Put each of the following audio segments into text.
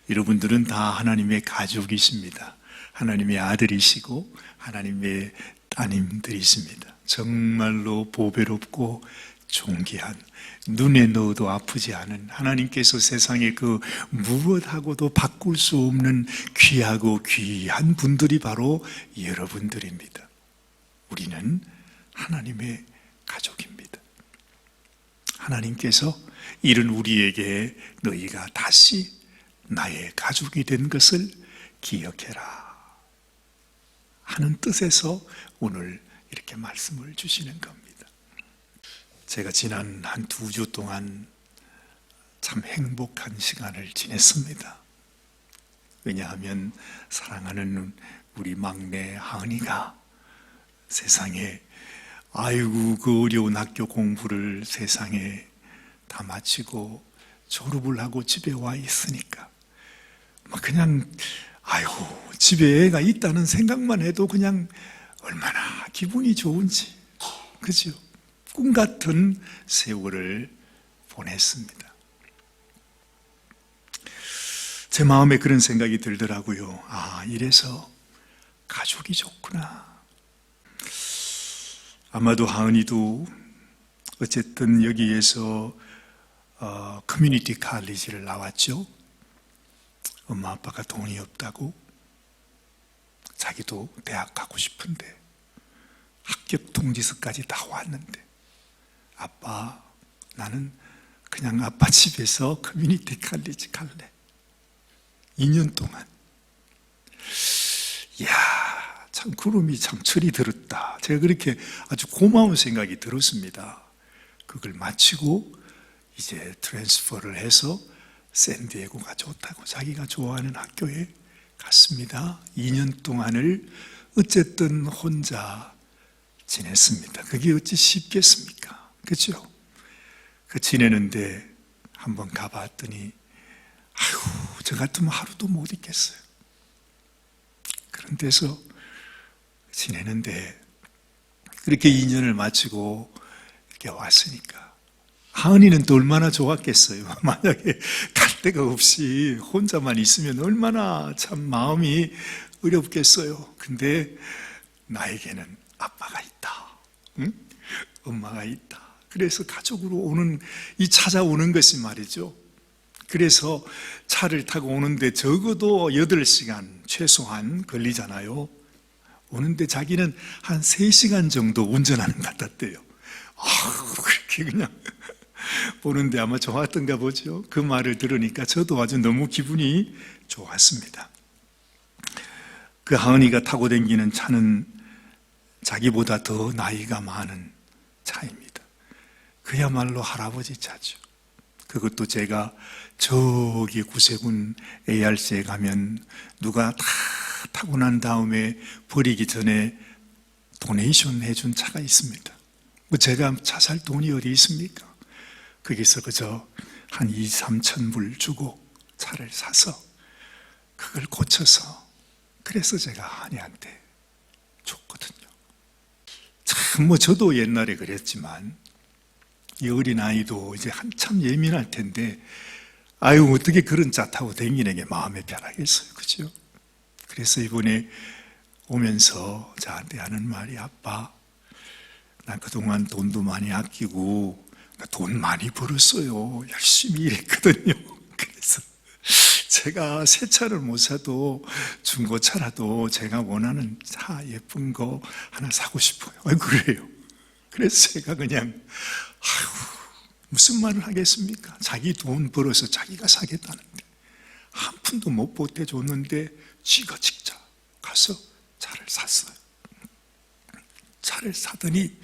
여러분들은 다 하나님의 가족이십니다. 하나님의 아들이시고 하나님의 따님들이십니다. 정말로 보배롭고 존귀한, 눈에 넣어도 아프지 않은, 하나님께서 세상에 그 무엇하고도 바꿀 수 없는 귀하고 귀한 분들이 바로 여러분들입니다. 우리는 하나님의 가족입니다. 하나님께서 이런 우리에게 너희가 다시 나의 가족이 된 것을 기억해라 하는 뜻에서 오늘 이렇게 말씀을 주시는 겁니다. 제가 지난 한 2주 동안 참 행복한 시간을 지냈습니다. 왜냐하면 사랑하는 우리 막내 하은이가 세상에 그 어려운 학교 공부를 세상에 다 마치고 졸업을 하고 집에 와 있으니까 그냥 집에 애가 있다는 생각만 해도 그냥 얼마나 기분이 좋은지, 그죠? 꿈 같은 세월을 보냈습니다. 제 마음에 그런 생각이 들더라고요. 이래서 가족이 좋구나. 아마도 하은이도 어쨌든 여기에서 커뮤니티 칼리지를 나왔죠. 엄마 아빠가 돈이 없다고 자기도 대학 가고 싶은데 합격 통지서까지 다 왔는데 아빠, 나는 그냥 아빠 집에서 커뮤니티 칼리지 갈래. 2년 동안. 이야, 참 구름이 참 철이 들었다. 제가 그렇게 아주 고마운 생각이 들었습니다. 그걸 마치고 이제 트랜스퍼를 해서 샌디에고가 좋다고 자기가 좋아하는 학교에 갔습니다. 2년 동안을 어쨌든 혼자 지냈습니다. 그게 어찌 쉽겠습니까? 그렇죠? 그 지내는데 한번 가봤더니 저 같으면 하루도 못 있겠어요. 그런 데서 지내는데 그렇게 2년을 마치고 이렇게 왔으니까 하은이는 또 얼마나 좋았겠어요. 만약에 갈 데가 없이 혼자만 있으면 얼마나 참 마음이 어렵겠어요. 근데 나에게는 아빠가 있다. 응? 엄마가 있다. 그래서 가족으로 찾아오는 것이 말이죠. 그래서 차를 타고 오는데 적어도 8시간 최소한 걸리잖아요. 오는데 자기는 한 3시간 정도 운전하는 것 같았대요. 그렇게 그냥 보는데 아마 좋았던가 보죠. 그 말을 들으니까 저도 아주 너무 기분이 좋았습니다. 그 하은이가 타고 다니는 차는 자기보다 더 나이가 많은 차입니다. 그야말로 할아버지 차죠. 그것도 제가 저기 구세군 ARC에 가면 누가 다 타고 난 다음에 버리기 전에 도네이션 해준 차가 있습니다. 제가 차 살 돈이 어디 있습니까? 거기서 그저 한 2, 3천 불 주고 차를 사서 그걸 고쳐서 그래서 제가 한이한테 줬거든요. 참 저도 옛날에 그랬지만 이 어린아이도 이제 한참 예민할 텐데 어떻게 그런 차 타고 다니는 게 마음에 편하겠어요. 그죠? 그래서 이번에 오면서 저한테 하는 말이 아빠, 난 그동안 돈도 많이 아끼고 돈 많이 벌었어요. 열심히 일했거든요. 그래서 제가 새 차를 못 사도 중고차라도 제가 원하는 차 예쁜 거 하나 사고 싶어요. 그래요. 그래서 제가 그냥 무슨 말을 하겠습니까? 자기 돈 벌어서 자기가 사겠다는데 한 푼도 못 보태줬는데 지가 직접 가서 차를 샀어요. 차를 사더니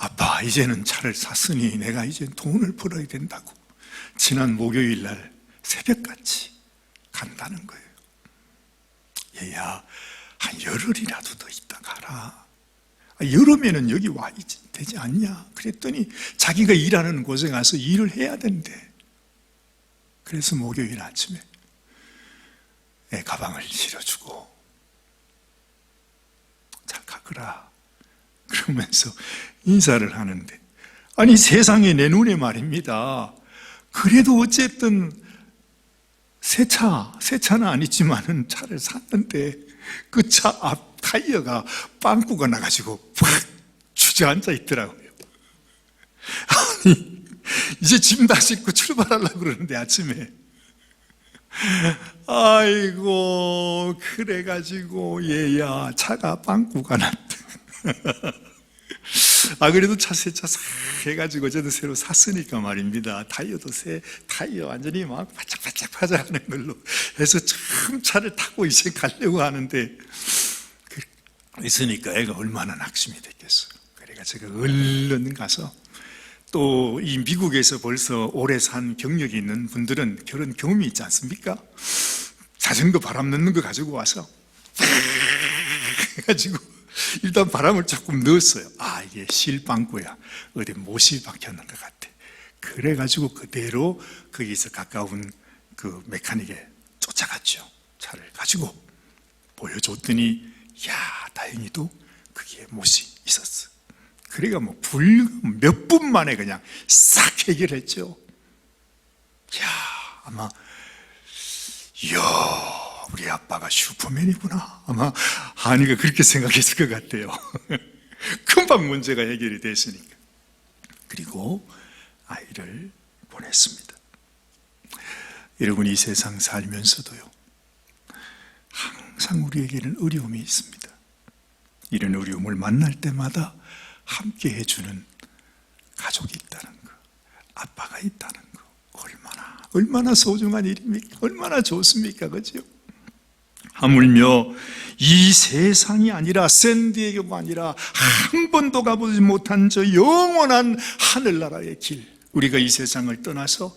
아빠, 이제는 차를 샀으니 내가 이제 돈을 벌어야 된다고 지난 목요일 날 새벽같이 간다는 거예요. 얘야, 한 열흘이라도 더 있다 가라. 여름에는 여기 와 되지 않냐? 그랬더니 자기가 일하는 곳에 가서 일을 해야 된대. 그래서 목요일 아침에 애 가방을 실어주고 잘 가거라 그러면서 인사를 하는데, 세상에 내 눈에 말입니다. 그래도 어쨌든 새 차는 아니지만은 차를 샀는데 그 차 앞 타이어가 빵꾸가 나가지고 팍 주저앉아 있더라고요. 아니, 이제 짐 다 싣고 출발하려고 그러는데 아침에 아이고 그래가지고 얘야 차가 빵꾸가 났다. 그래도 새 차 싹 해가지고 어제도 새로 샀으니까 말입니다. 타이어도 새 타이어 완전히 막 바짝바짝 하는 걸로 해서 참 차를 타고 이제 가려고 하는데 있으니까 애가 얼마나 낙심이 됐겠어요. 그러니까 제가 얼른 가서 또 이 미국에서 벌써 오래 산 경력이 있는 분들은 그런 경험이 있지 않습니까? 자전거 바람 넣는 거 가지고 와서 해가지고 일단 바람을 조금 넣었어요. 이게 실빵꾸야. 어디 못이 박혔는 것 같아. 그래가지고 그대로 거기서 가까운 그 메카닉에 쫓아갔죠. 차를 가지고 보여줬더니 다행히도 거기에 못이 있었어. 그래가 몇 분 만에 그냥 싹 해결했죠. 아마 우리 아빠가 슈퍼맨이구나. 아마 한이가 그렇게 생각했을 것 같아요. 금방 문제가 해결이 됐으니까. 그리고 아이를 보냈습니다. 여러분, 이 세상 살면서도요, 항상 우리에게는 어려움이 있습니다. 이런 어려움을 만날 때마다 함께 해주는 가족이 있다는 거, 아빠가 있다는 거, 얼마나 소중한 일입니까? 얼마나 좋습니까? 그죠? 하물며 이 세상이 아니라 샌디에고가 아니라 한 번도 가보지 못한 저 영원한 하늘나라의 길, 우리가 이 세상을 떠나서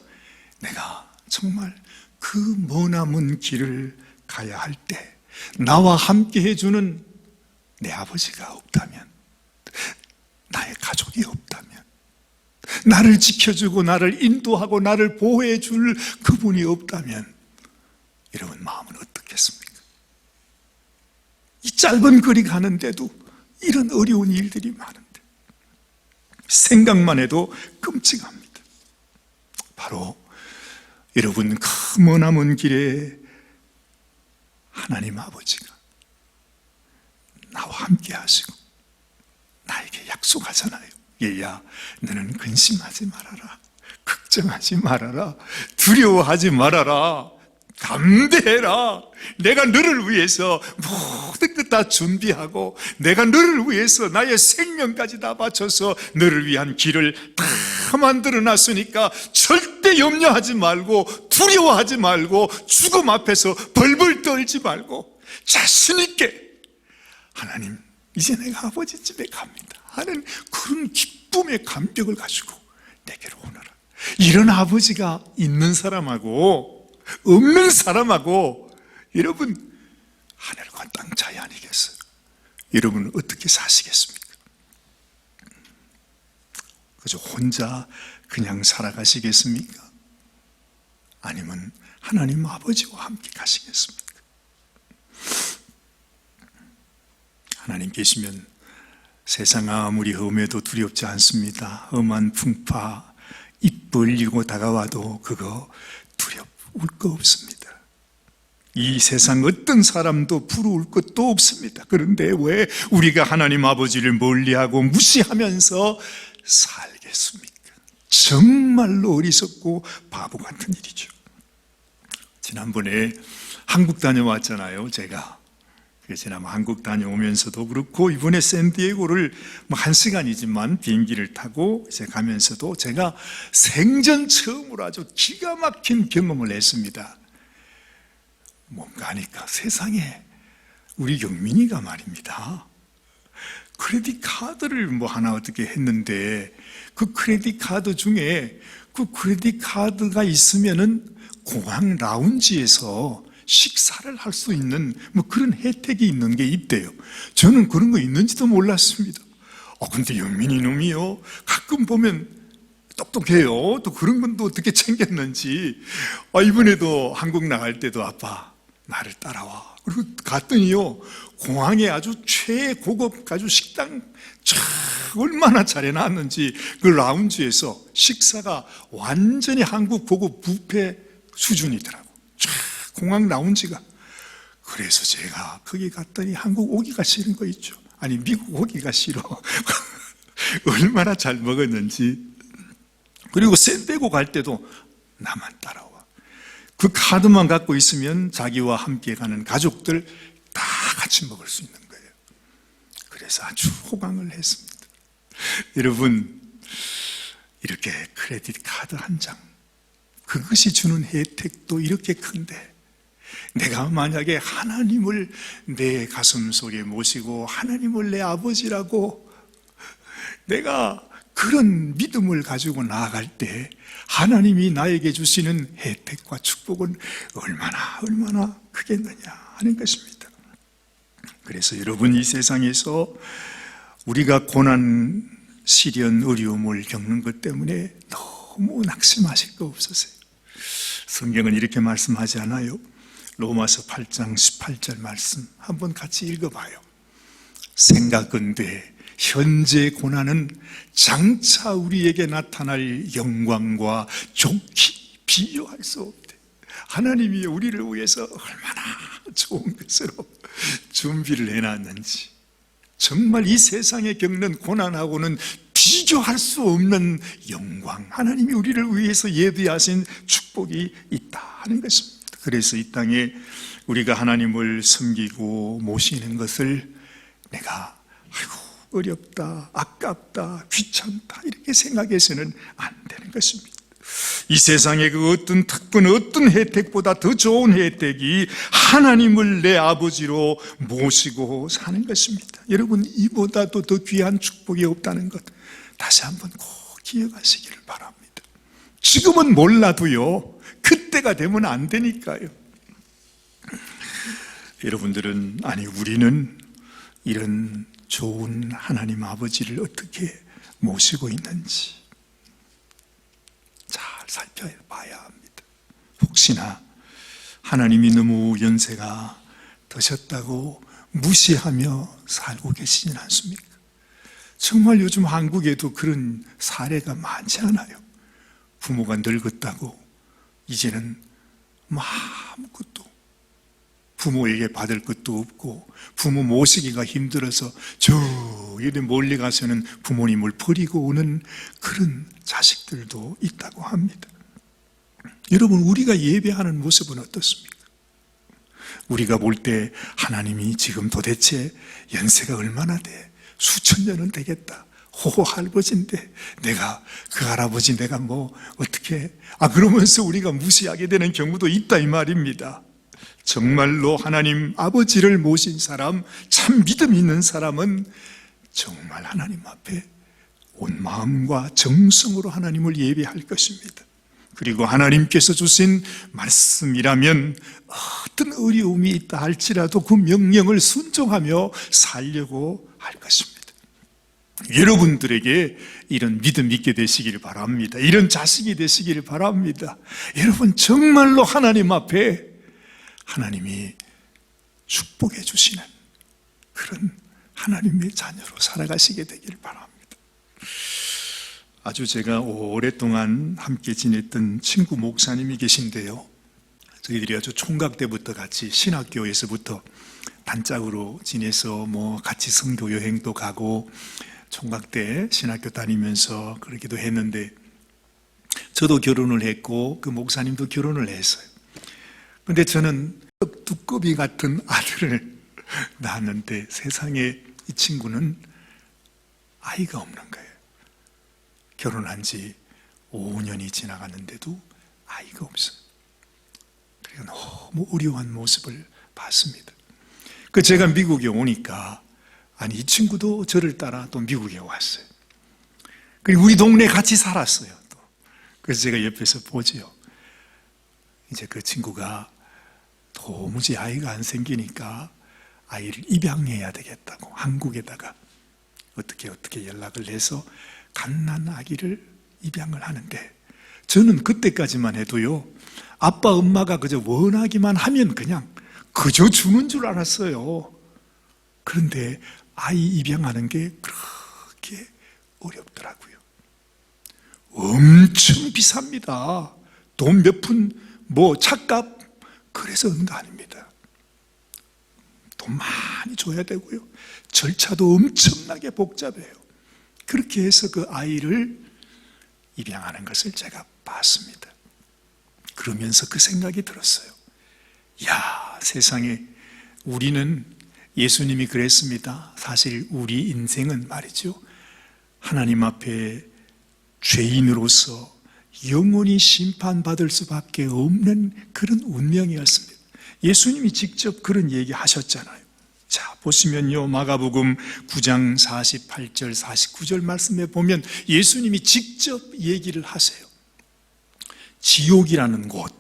내가 정말 그 머나먼 길을 가야 할 때 나와 함께 해주는 내 아버지가 없다면, 나의 가족이 없다면, 나를 지켜주고 나를 인도하고 나를 보호해 줄 그분이 없다면 여러분 마음은 어떻겠습니까? 이 짧은 거리 가는데도 이런 어려운 일들이 많은데 생각만 해도 끔찍합니다. 바로 여러분 그 머나먼 길에 하나님 아버지가 나와 함께 하시고 나에게 약속하잖아요. 얘야, 너는 근심하지 말아라, 걱정하지 말아라, 두려워하지 말아라, 담대해라. 내가 너를 위해서 모든 것 다 준비하고 내가 너를 위해서 나의 생명까지 다 바쳐서 너를 위한 길을 다 만들어 놨으니까 절대 염려하지 말고 두려워하지 말고 죽음 앞에서 벌벌 떨지 말고 자신 있게, 하나님 이제 내가 아버지 집에 갑니다 하는 그런 기쁨의 감격을 가지고 내게로 오너라. 이런 아버지가 있는 사람하고 없는 사람하고 여러분 하늘과 땅 차이 아니겠어요? 여러분은 어떻게 사시겠습니까? 그저 혼자 그냥 살아가시겠습니까? 아니면 하나님 아버지와 함께 가시겠습니까? 하나님 계시면 세상 아무리 험해도 두렵지 않습니다. 험한 풍파 입 벌리고 다가와도 그거 두려울 거 없습니다. 이 세상 어떤 사람도 부러울 것도 없습니다. 그런데 왜 우리가 하나님 아버지를 멀리하고 무시하면서 살겠습니까? 정말로 어리석고 바보 같은 일이죠. 지난번에 한국 다녀왔잖아요. 제가 지난 한국 다녀오면서도 그렇고 이번에 샌디에고를 1시간이지만 비행기를 타고 이제 가면서도 제가 생전 처음으로 아주 기가 막힌 경험을 했습니다. 뭔가 하니까 세상에 우리 영민이가 말입니다, 크레딧 카드를 하나 어떻게 했는데 그 크레딧 카드 중에 그 크레딧 카드가 있으면은 공항 라운지에서 식사를 할 수 있는 그런 혜택이 있는 게 있대요. 저는 그런 거 있는지도 몰랐습니다. 근데 영민이 놈이요, 가끔 보면 똑똑해요. 또 그런 건 또 어떻게 챙겼는지. 이번에도 한국 나갈 때도 아빠 나를 따라와. 그리고 갔더니요, 공항에 아주 최고급 아주 식당 얼마나 잘 해놨는지 그 라운지에서 식사가 완전히 한국 고급 뷔페 수준이더라고. 공항 라운지가. 그래서 제가 거기 갔더니 한국 오기가 싫은 거 있죠. 아니 미국 오기가 싫어. 얼마나 잘 먹었는지. 그리고 샌 빼고 갈 때도 나만 따라와. 그 카드만 갖고 있으면 자기와 함께 가는 가족들 다 같이 먹을 수 있는 거예요. 그래서 아주 호강을 했습니다. 여러분, 이렇게 크레딧 카드 한 장, 그것이 주는 혜택도 이렇게 큰데, 내가 만약에 하나님을 내 가슴 속에 모시고 하나님을 내 아버지라고 내가 그런 믿음을 가지고 나아갈 때 하나님이 나에게 주시는 혜택과 축복은 얼마나 크겠느냐 하는 것입니다. 그래서 여러분, 이 세상에서 우리가 고난, 시련, 어려움을 겪는 것 때문에 너무 낙심하실 거 없으세요. 성경은 이렇게 말씀하지 않아요? 로마서 8장 18절 말씀 한번 같이 읽어봐요. 생각건대 현재 고난은 장차 우리에게 나타날 영광과 좋기 비교할 수 없대. 하나님이 우리를 위해서 얼마나 좋은 것으로 준비를 해놨는지, 정말 이 세상에 겪는 고난하고는 비교할 수 없는 영광, 하나님이 우리를 위해서 예비하신 축복이 있다 하는 것입니다. 그래서 이 땅에 우리가 하나님을 섬기고 모시는 것을 내가 어렵다, 아깝다, 귀찮다 이렇게 생각해서는 안 되는 것입니다. 이 세상의 그 어떤 특권, 어떤 혜택보다 더 좋은 혜택이 하나님을 내 아버지로 모시고 사는 것입니다. 여러분, 이보다도 더 귀한 축복이 없다는 것 다시 한번 꼭 기억하시기를 바랍니다. 지금은 몰라도요, 그때가 되면 안 되니까요. 여러분들은, 아니 우리는 이런 좋은 하나님 아버지를 어떻게 모시고 있는지 잘 살펴봐야 합니다. 혹시나 하나님이 너무 연세가 드셨다고 무시하며 살고 계시진 않습니까? 정말 요즘 한국에도 그런 사례가 많지 않아요. 부모가 늙었다고 이제는 아무것도, 부모에게 받을 것도 없고 부모 모시기가 힘들어서 저기 멀리 가서는 부모님을 버리고 오는 그런 자식들도 있다고 합니다. 여러분, 우리가 예배하는 모습은 어떻습니까? 우리가 볼 때 하나님이 지금 도대체 연세가 얼마나 돼? 수천 년은 되겠다. 호호 할아버지인데 내가 그 할아버지 내가 뭐 어떻게 그러면서 우리가 무시하게 되는 경우도 있다 이 말입니다. 정말로 하나님 아버지를 모신 사람, 참 믿음 있는 사람은 정말 하나님 앞에 온 마음과 정성으로 하나님을 예배할 것입니다. 그리고 하나님께서 주신 말씀이라면 어떤 어려움이 있다 할지라도 그 명령을 순종하며 살려고 할 것입니다. 여러분들에게 이런 믿음 있게 되시기를 바랍니다. 이런 자식이 되시기를 바랍니다. 여러분, 정말로 하나님 앞에 하나님이 축복해 주시는 그런 하나님의 자녀로 살아가시게 되기를 바랍니다. 아주 제가 오랫동안 함께 지냈던 친구 목사님이 계신데요, 저희들이 아주 총각 때부터 같이 신학교에서부터 단짝으로 지내서 같이 선교 여행도 가고 총각 때 신학교 다니면서 그러기도 했는데, 저도 결혼을 했고 그 목사님도 결혼을 했어요. 그런데 저는 두꺼비 같은 아들을 낳았는데 세상에 이 친구는 아이가 없는 거예요. 결혼한 지 5년이 지나갔는데도 아이가 없어요. 그러니까 너무 어려운 모습을 봤습니다. 제가 미국에 오니까 이 친구도 저를 따라 또 미국에 왔어요. 그리고 우리 동네에 같이 살았어요. 또. 그래서 제가 옆에서 보지요. 이제 그 친구가 도무지 아이가 안 생기니까 아이를 입양해야 되겠다고 한국에다가 어떻게 연락을 해서 갓난 아기를 입양을 하는데, 저는 그때까지만 해도요, 아빠 엄마가 그저 원하기만 하면 그냥 그저 주는 줄 알았어요. 그런데 아이 입양하는 게 그렇게 어렵더라고요. 엄청 비쌉니다. 돈 몇 푼, 차값, 그래서 응가 아닙니다. 돈 많이 줘야 되고요. 절차도 엄청나게 복잡해요. 그렇게 해서 그 아이를 입양하는 것을 제가 봤습니다. 그러면서 그 생각이 들었어요. 야, 세상에 우리는 예수님이 그랬습니다. 사실 우리 인생은 말이죠, 하나님 앞에 죄인으로서 영원히 심판받을 수밖에 없는 그런 운명이었습니다. 예수님이 직접 그런 얘기 하셨잖아요. 자, 보시면요, 마가복음 9장 48절 49절 말씀에 보면 예수님이 직접 얘기를 하세요. 지옥이라는 곳,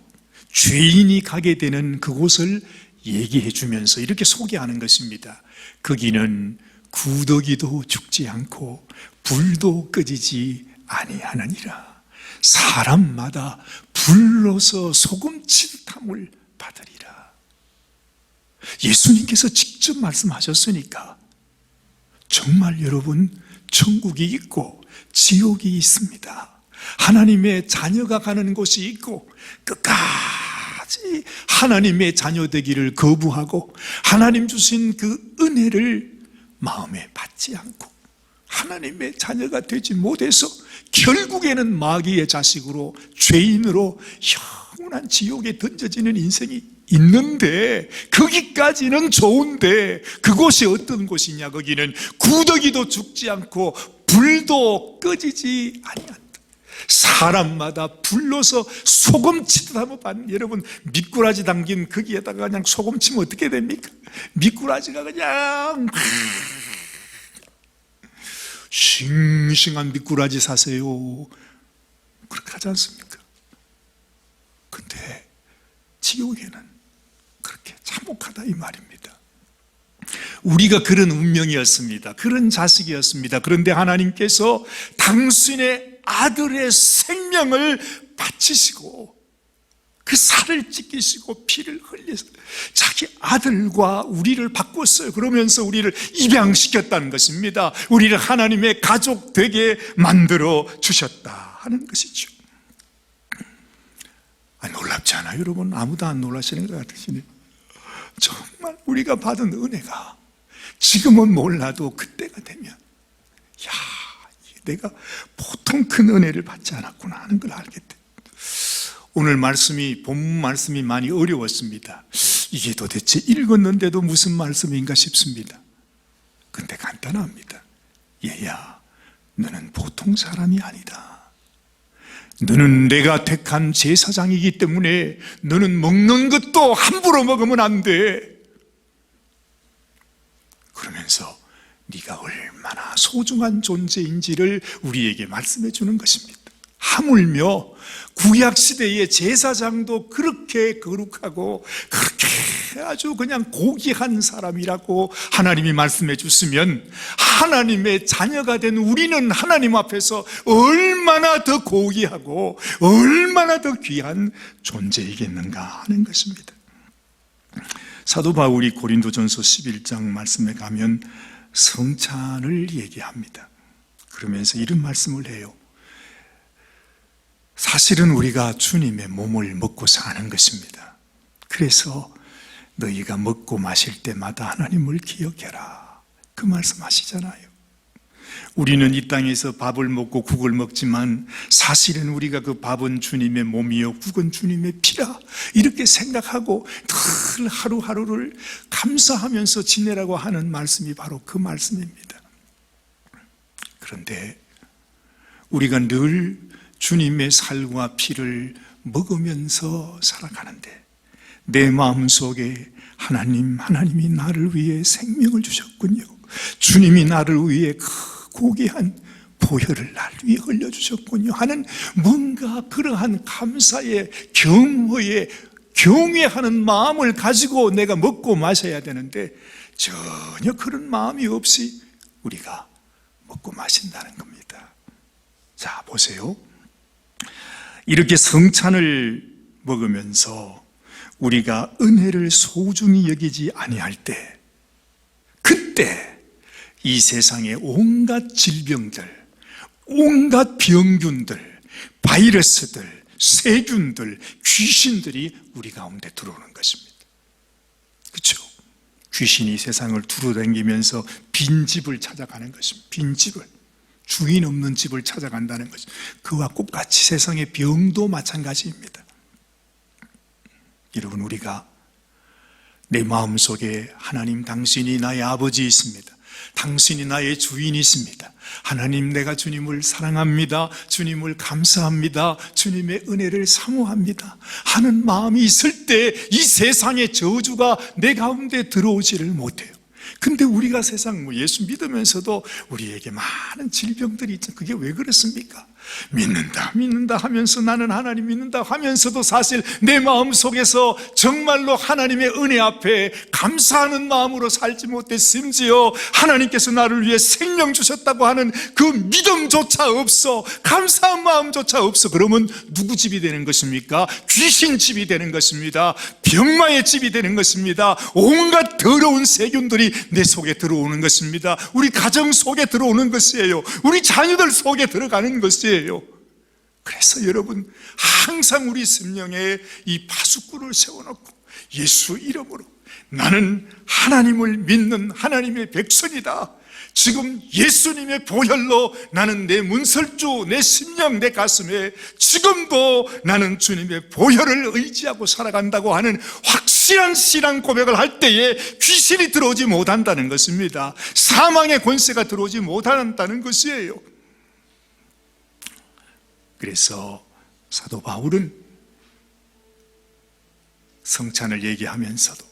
죄인이 가게 되는 그곳을 얘기해 주면서 이렇게 소개하는 것입니다. 거기는 구더기도 죽지 않고 불도 꺼지지 아니하느니라. 사람마다 불로서 소금칠탐을 받으리라. 예수님께서 직접 말씀하셨으니까 정말 여러분, 천국이 있고 지옥이 있습니다. 하나님의 자녀가 가는 곳이 있고 끝까지 하나님의 자녀 되기를 거부하고 하나님 주신 그 은혜를 마음에 받지 않고 하나님의 자녀가 되지 못해서 결국에는 마귀의 자식으로 죄인으로 영원한 지옥에 던져지는 인생이 있는데, 거기까지는 좋은데 그곳이 어떤 곳이냐? 거기는 구더기도 죽지 않고 불도 꺼지지 아니한다. 사람마다 불러서 소금 치듯 한번 반, 여러분 미꾸라지 담긴 거기에다가 그냥 소금 치면 어떻게 됩니까? 미꾸라지가 그냥 싱싱한 미꾸라지 사세요, 그렇게 하지 않습니까? 근데 지옥에는 그렇게 참혹하다 이 말입니다. 우리가 그런 운명이었습니다. 그런 자식이었습니다. 그런데 하나님께서 당신의 아들의 생명을 바치시고 그 살을 찢기시고 피를 흘리서 자기 아들과 우리를 바꿨어요. 그러면서 우리를 입양시켰다는 것입니다. 우리를 하나님의 가족 되게 만들어 주셨다 하는 것이죠. 놀랍지 않아요, 여러분? 아무도 안 놀라시는 것 같으시네요. 정말 우리가 받은 은혜가 지금은 몰라도 그때가 되면, 야, 내가 보통 큰 은혜를 받지 않았구나 하는 걸 알게 돼. 오늘 말씀이, 본문 말씀이 많이 어려웠습니다. 이게 도대체 읽었는데도 무슨 말씀인가 싶습니다. 근데 간단합니다. 얘야, 너는 보통 사람이 아니다. 너는 내가 택한 제사장이기 때문에 너는 먹는 것도 함부로 먹으면 안 돼. 그러면서 네가 얼마나 소중한 존재인지를 우리에게 말씀해 주는 것입니다. 하물며 구약시대의 제사장도 그렇게 거룩하고 그렇게 아주 그냥 고귀한 사람이라고 하나님이 말씀해 주시면, 하나님의 자녀가 된 우리는 하나님 앞에서 얼마나 더 고귀하고 얼마나 더 귀한 존재이겠는가 하는 것입니다. 사도 바울이 고린도전서 11장 말씀에 가면 성찬을 얘기합니다. 그러면서 이런 말씀을 해요. 사실은 우리가 주님의 몸을 먹고 사는 것입니다. 그래서 너희가 먹고 마실 때마다 하나님을 기억해라, 그 말씀하시잖아요. 우리는 이 땅에서 밥을 먹고 국을 먹지만 사실은 우리가 그 밥은 주님의 몸이요 국은 주님의 피라, 이렇게 생각하고 늘 하루하루를 감사하면서 지내라고 하는 말씀이 바로 그 말씀입니다. 그런데 우리가 늘 주님의 살과 피를 먹으면서 살아가는데 내 마음속에 하나님이 나를 위해 생명을 주셨군요, 주님이 나를 위해 그 고귀한 보혈을 날 위해 흘려주셨군요 하는 뭔가 그러한 감사의 경허의 경외하는 마음을 가지고 내가 먹고 마셔야 되는데, 전혀 그런 마음이 없이 우리가 먹고 마신다는 겁니다. 자, 보세요. 이렇게 성찬을 먹으면서 우리가 은혜를 소중히 여기지 아니할 때, 그때 이 세상의 온갖 질병들, 온갖 병균들, 바이러스들, 세균들, 귀신들이 우리 가운데 들어오는 것입니다. 그렇죠? 귀신이 세상을 두루다니면서 빈집을 찾아가는 것입니다. 빈집을, 주인 없는 집을 찾아간다는 것입니다. 그와 똑같이 세상의 병도 마찬가지입니다. 여러분, 우리가 내 마음속에 하나님 당신이 나의 아버지 있습니다. 당신이 나의 주인이 있습니다. 하나님, 내가 주님을 사랑합니다. 주님을 감사합니다. 주님의 은혜를 사모합니다 하는 마음이 있을 때 이 세상의 저주가 내 가운데 들어오지를 못해요. 근데 우리가 세상 예수 믿으면서도 우리에게 많은 질병들이 있죠. 그게 왜 그렇습니까? 믿는다 하면서, 나는 하나님 믿는다 하면서도 사실 내 마음속에서 정말로 하나님의 은혜 앞에 감사하는 마음으로 살지 못해, 심지어 하나님께서 나를 위해 생명 주셨다고 하는 그 믿음조차 없어, 감사한 마음조차 없어. 그러면 누구 집이 되는 것입니까? 귀신 집이 되는 것입니다. 병마의 집이 되는 것입니다. 온갖 더러운 세균들이 내 속에 들어오는 것입니다. 우리 가정 속에 들어오는 것이에요. 우리 자녀들 속에 들어가는 것이에요. 그래서 여러분, 항상 우리 심령에 이 파수꾼을 세워놓고 예수 이름으로 나는 하나님을 믿는 하나님의 백성이다. 지금 예수님의 보혈로 나는 내 문설주, 내 심령, 내 가슴에 지금도 나는 주님의 보혈을 의지하고 살아간다고 하는 확실한 신앙 고백을 할 때에 귀신이 들어오지 못한다는 것입니다. 사망의 권세가 들어오지 못한다는 것이에요. 그래서 사도 바울은 성찬을 얘기하면서도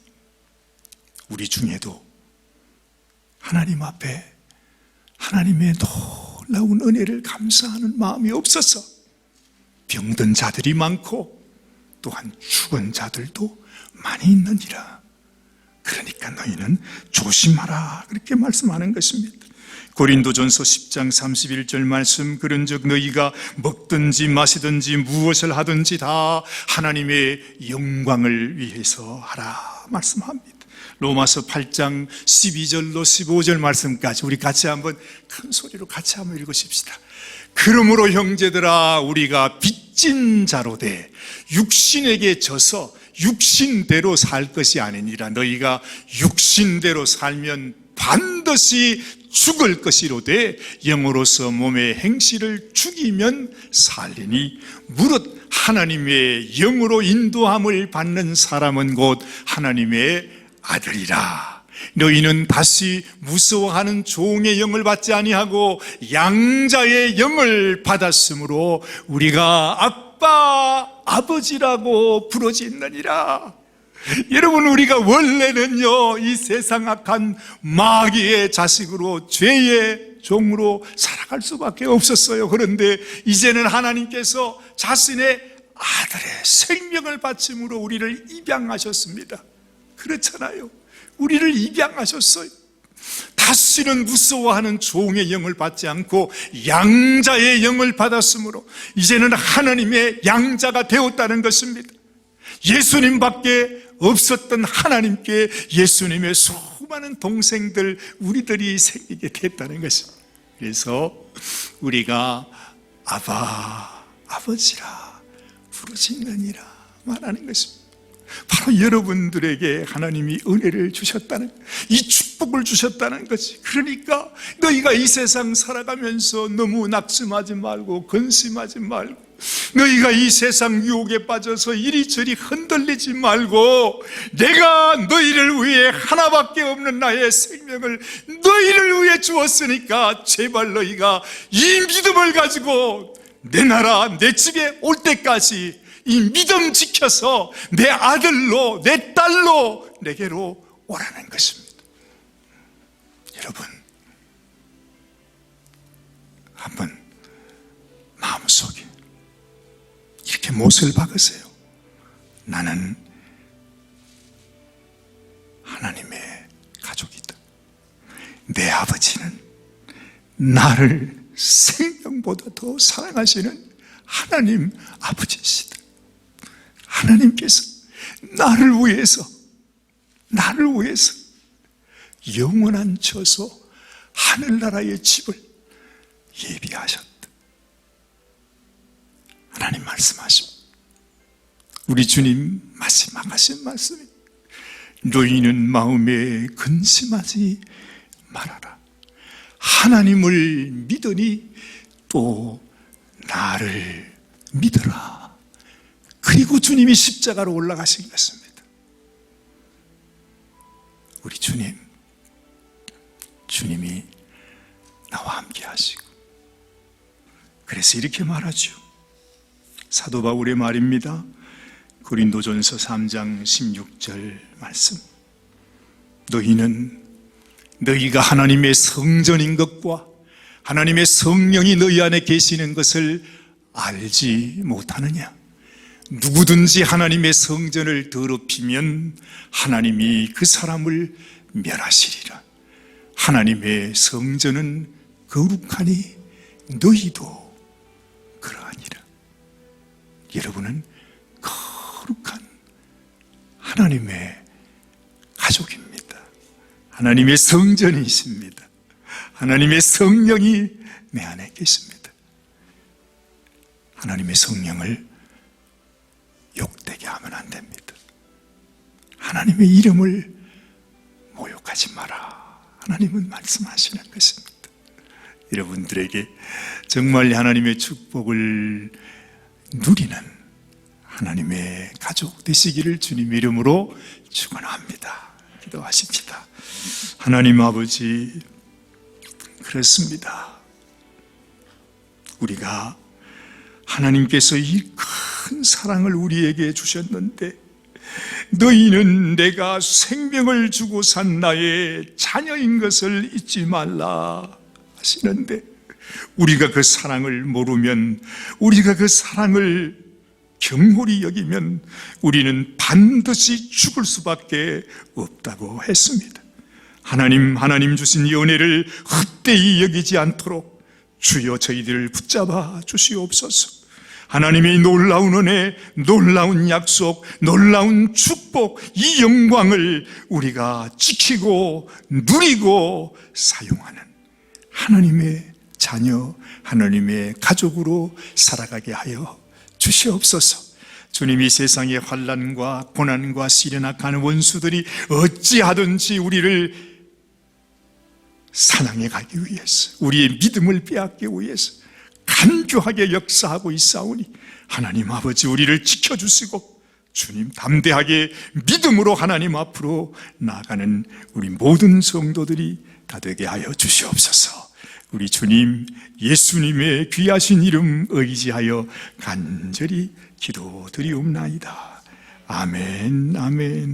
우리 중에도 하나님 앞에 하나님의 놀라운 은혜를 감사하는 마음이 없어서 병든 자들이 많고 또한 죽은 자들도 많이 있느니라. 그러니까 너희는 조심하라, 그렇게 말씀하는 것입니다. 고린도전서 10장 31절 말씀, 그런즉 너희가 먹든지 마시든지 무엇을 하든지 다 하나님의 영광을 위해서 하라 말씀합니다. 로마서 8장 12절로 15절 말씀까지 우리 같이 한번 큰 소리로 같이 한번 읽으십시다. 그러므로 형제들아, 우리가 빚진 자로 돼 육신에게 져서 육신대로 살 것이 아니니라. 너희가 육신대로 살면 반드시 죽을 것이로되 영으로서 몸의 행실을 죽이면 살리니 무릇 하나님의 영으로 인도함을 받는 사람은 곧 하나님의 아들이라. 너희는 다시 무서워하는 종의 영을 받지 아니하고 양자의 영을 받았으므로 우리가 아빠 아버지라고 부르짖느니라. 여러분, 우리가 원래는요 이 세상 악한 마귀의 자식으로 죄의 종으로 살아갈 수밖에 없었어요. 그런데 이제는 하나님께서 자신의 아들의 생명을 바침으로 우리를 입양하셨습니다. 그렇잖아요. 우리를 입양하셨어요. 다시는 무서워하는 종의 영을 받지 않고 양자의 영을 받았으므로 이제는 하나님의 양자가 되었다는 것입니다. 예수님밖에 없었던 하나님께 예수님의 수많은 동생들, 우리들이 생기게 됐다는 것입니다. 그래서 우리가 아바, 아버지라 부르짖느니라 말하는 것입니다. 바로 여러분들에게 하나님이 은혜를 주셨다는, 이 축복을 주셨다는 것이. 그러니까 너희가 이 세상 살아가면서 너무 낙심하지 말고 근심하지 말고, 너희가 이 세상 유혹에 빠져서 이리저리 흔들리지 말고, 내가 너희를 위해 하나밖에 없는 나의 생명을 너희를 위해 주었으니까 제발 너희가 이 믿음을 가지고 내 나라 내 집에 올 때까지 이 믿음 지켜서 내 아들로 내 딸로 내게로 오라는 것입니다. 여러분, 한번 마음속에 이렇게 못을 박으세요. 나는 하나님의 가족이다. 내 아버지는 나를 생명보다 더 사랑하시는 하나님 아버지시다. 하나님께서 나를 위해서 영원한 처소 하늘나라의 집을 예비하셨다. 하나님 말씀하십니다. 우리 주님 마지막하신 말씀이 너희는 마음에 근심하지 말아라. 하나님을 믿으니 또 나를 믿어라. 그리고 주님이 십자가로 올라가신 것입니다. 우리 주님이 나와 함께 하시고, 그래서 이렇게 말하죠. 사도 바울의 말입니다. 고린도전서 3장 16절 말씀. 너희는 너희가 하나님의 성전인 것과 하나님의 성령이 너희 안에 계시는 것을 알지 못하느냐? 누구든지 하나님의 성전을 더럽히면 하나님이 그 사람을 멸하시리라. 하나님의 성전은 거룩하니 너희도 그러하니라. 여러분은 거룩한 하나님의 가족입니다. 하나님의 성전이십니다. 하나님의 성령이 내 안에 계십니다. 하나님의 성령을 욕되게 하면 안 됩니다. 하나님의 이름을 모욕하지 마라. 하나님은 말씀하시는 것입니다. 여러분들에게 정말 하나님의 축복을 누리는 하나님의 가족 되시기를 주님의 이름으로 축원합니다. 기도하십시다. 하나님 아버지, 그렇습니다. 우리가 하나님께서 이 큰 사랑을 우리에게 주셨는데, 너희는 내가 생명을 주고 산 나의 자녀인 것을 잊지 말라 하시는데, 우리가 그 사랑을 모르면, 우리가 그 사랑을 경홀히 여기면 우리는 반드시 죽을 수밖에 없다고 했습니다. 하나님 주신 이 은혜를 헛되이 여기지 않도록 주여 저희들을 붙잡아 주시옵소서. 하나님의 놀라운 은혜, 놀라운 약속, 놀라운 축복, 이 영광을 우리가 지키고 누리고 사용하는 하나님의 자녀, 하나님의 가족으로 살아가게 하여 주시옵소서. 주님이 세상의 환난과 고난과 시련 악한 원수들이 어찌하든지 우리를 사냥해 가기 위해서, 우리의 믿음을 빼앗기 위해서 간교하게 역사하고 있사오니 하나님 아버지, 우리를 지켜주시고 주님 담대하게 믿음으로 하나님 앞으로 나아가는 우리 모든 성도들이 다 되게 하여 주시옵소서. 우리 주님 예수님의 귀하신 이름 의지하여 간절히 기도드리옵나이다. 아멘, 아멘.